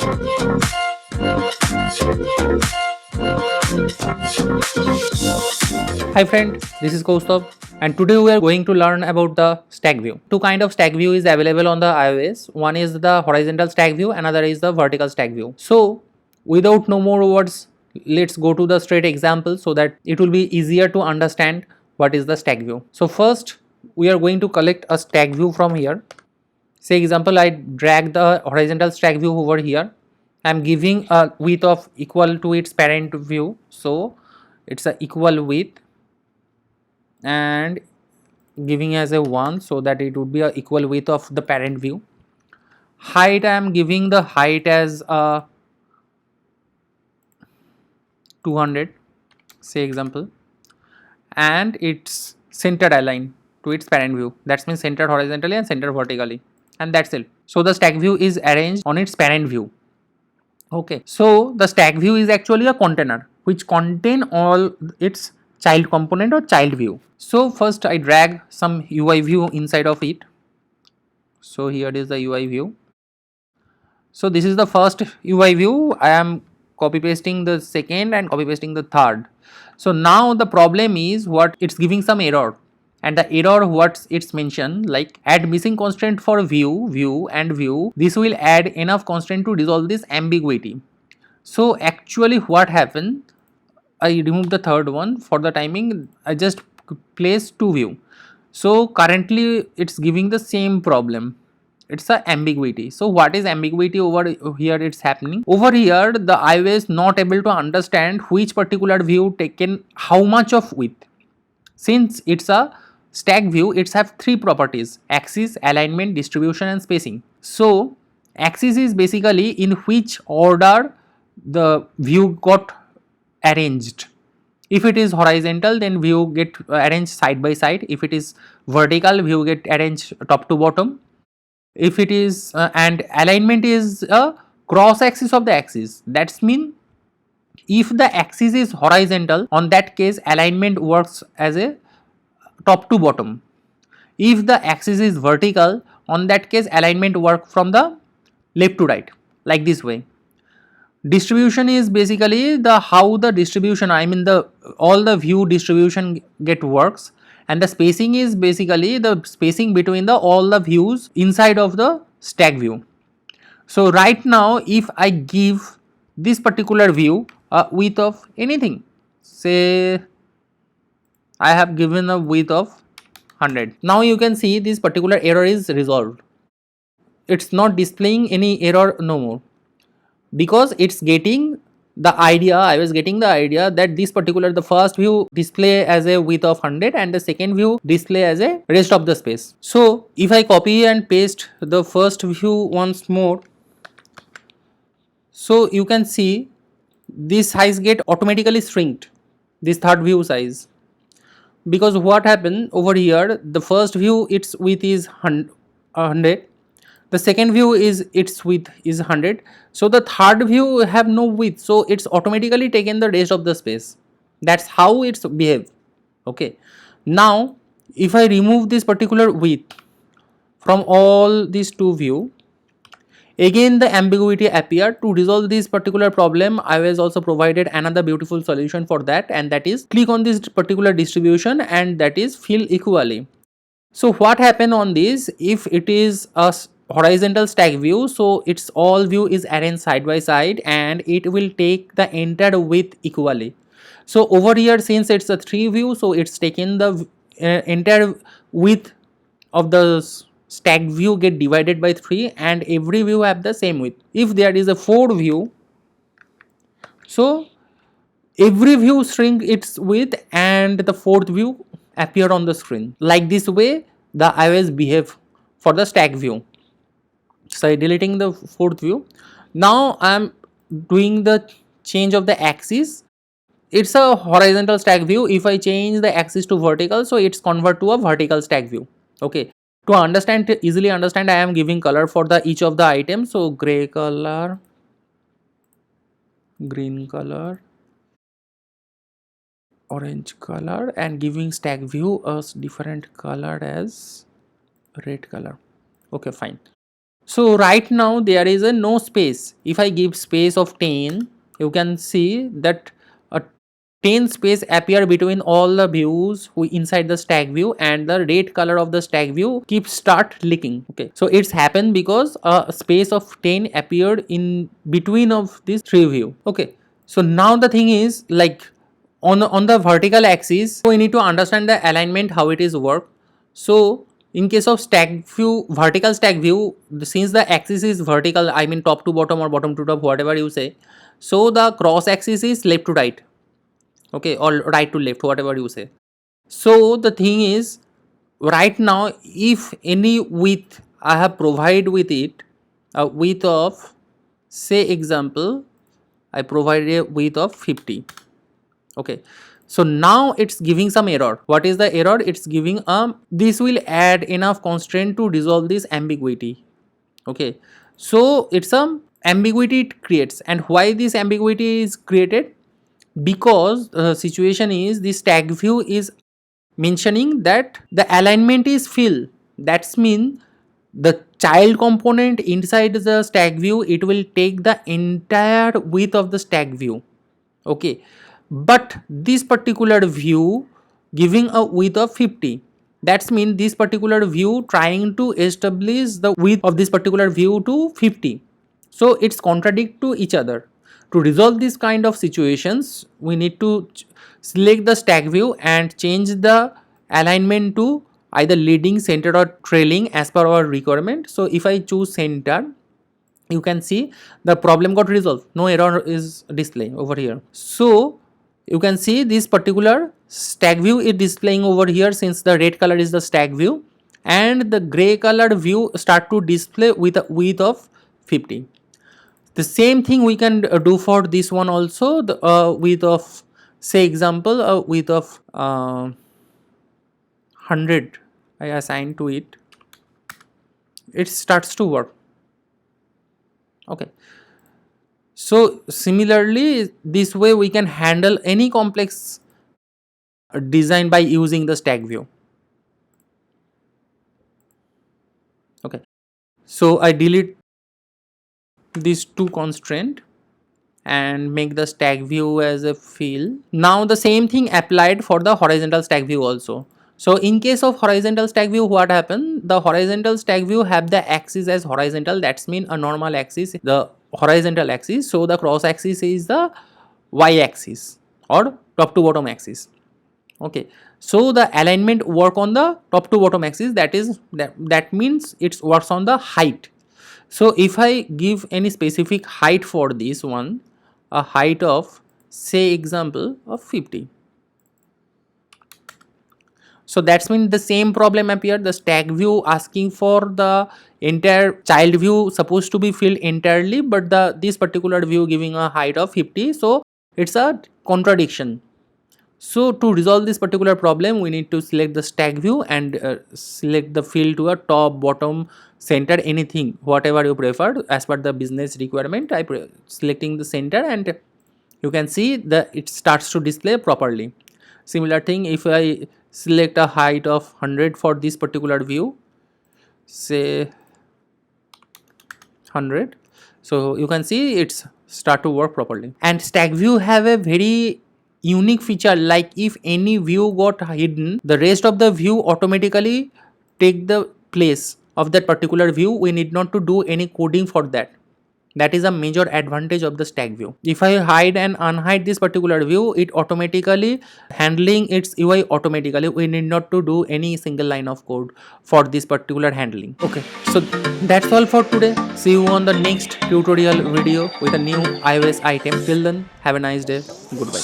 Hi friend, this is Kaustav and today we are going to learn about the stack view. Two kind of stack view is available on the iOS. One is the horizontal stack view, another is the vertical stack view. So without no more words, let's go to the straight example so that it will be easier to understand what is the stack view. So first we are going to collect a stack view from here. Say example, I drag the horizontal stack view over here. I am giving a width of equal to its parent view, so it's a equal width and giving as a 1 so that it would be a equal width of the parent view. Height, I am giving the height as 200, say example, and it's centered aligned to its parent view. That means centered horizontally and centered vertically, and that's it. So the stack view is arranged on its parent view. Okay, so the stack view is actually a container which contain all its child component or child view. So first I drag some UI view inside of it. So here is the UI view. So this is the first UI view. I am copy pasting the second and copy pasting the third. So now the problem is what it's giving some error, and the error what it's mentioned like add missing constraint for view and view. This will add enough constraint to resolve this ambiguity. So actually what happened, I removed the third one for the timing. I just placed two view. So currently it's giving the same problem. It's a ambiguity. So what is ambiguity over here? It's happening over here. The iOS not able to understand which particular view taken how much of width. Since it's a stack view, it's have three properties: axis, alignment, distribution, and spacing. So axis is basically in which order the view got arranged. If it is horizontal, then view get arranged side by side. If it is vertical, view get arranged top to bottom. If it is and alignment is a cross axis of the axis. That's mean if the axis is horizontal, on that case alignment works as a top to bottom. If the axis is vertical, on that case alignment work from the left to right, like this way. Distribution is basically the how the distribution, I mean the all the view distribution get works, and the spacing is basically the spacing between the all the views inside of the stack view. So right now if I give this particular view a width of anything, say I have given a width of 100. Now you can see this particular error is resolved. It's not displaying any error no more, because it's getting the idea. I was getting the idea that this particular the first view display as a width of 100 and the second view display as a rest of the space. So if I copy and paste the first view once more, so you can see this size get automatically shrinked, this third view size, because what happened over here, the first view its width is 100, the second view is its width is 100, so the third view have no width, so it's automatically taken the rest of the space. That's how it's behave. Okay, now if I remove this particular width from all these two view, again the ambiguity appear. To resolve this particular problem, I was also provided another beautiful solution for that, and that is click on this particular distribution and that is fill equally. So what happen on this, if it is a horizontal stack view, so its all view is arranged side by side and it will take the entire width equally. So over here, since it's a three view, so it's taken the entire width of the stack view get divided by 3 and every view have the same width. If there is a 4 view, so every view shrink its width and the fourth view appear on the screen. Like this way the iOS behave for the stack view. So deleting the fourth view. Now I am doing the change of the axis. It's a horizontal stack view. If I change the axis to vertical, so it's convert to a vertical stack view. Okay, to understand, to easily understand, I am giving color for the each of the items. So gray color, green color, orange color, and giving stack view a different color as red color. Okay, fine. So right now there is a no space. If I give space of 10, you can see that a 10 space appear between all the views inside the stack view, and the red color of the stack view keeps start leaking. Okay, so it's happened because a space of 10 appeared in between of these three view. Okay, so now the thing is, like, on the vertical axis, we need to understand the alignment, how it is work. So in case of stack view, vertical stack view, since the axis is vertical, I mean top to bottom or bottom to top, whatever you say, so the cross axis is left to right. Okay, or right to left, whatever you say. So the thing is, right now, if any width I have provided with it, a width of, say example, I provided a width of 50. Okay, so now it's giving some error. What is the error? It's giving this will add enough constraint to resolve this ambiguity. Okay, so it's some ambiguity it creates. And why this ambiguity is created? Because situation is, this stack view is mentioning that the alignment is fill. That's mean the child component inside the stack view, it will take the entire width of the stack view. Okay, but this particular view giving a width of 50, that's mean this particular view trying to establish the width of this particular view to 50. So it's contradict to each other. To resolve this kind of situations, we need to select the stack view and change the alignment to either leading, center or trailing as per our requirement. So if I choose center, you can see the problem got resolved. No error is displaying over here. So you can see this particular stack view is displaying over here, since the red color is the stack view, and the gray colored view start to display with a width of 50. The same thing we can do for this one also. The width of, say example, width of 100 I assign to it. It starts to work. Okay, so similarly, this way we can handle any complex design by using the stack view. Okay, so I delete these two constraint and make the stack view as a fill. Now the same thing applied for the horizontal stack view also. So in case of horizontal stack view, what happened? The horizontal stack view have the axis as horizontal. That's mean a normal axis, the horizontal axis. So the cross axis is the y axis or top to bottom axis. Okay, so the alignment work on the top to bottom axis. That means it works on the height. So if I give any specific height for this one, a height of, say example, of 50. So that's mean the same problem appear. The stack view asking for the entire child view supposed to be filled entirely, but this particular view giving a height of 50. So it's a contradiction. So to resolve this particular problem, we need to select the stack view and select the fill to a top, bottom, center, anything, whatever you prefer as per the business requirement. Selecting the center, and you can see that it starts to display properly. Similar thing, if I select a height of 100 for this particular view, say 100, so you can see it's start to work properly. And stack view have a very unique feature, like if any view got hidden, the rest of the view automatically take the place of that particular view. We need not to do any coding for that. That is a major advantage of the stack view. If I hide and unhide this particular view, it automatically handling its UI automatically. We need not to do any single line of code for this particular handling. Okay, so that's all for today. See you on the next tutorial video with a new iOS item. Till then, have a nice day. Goodbye.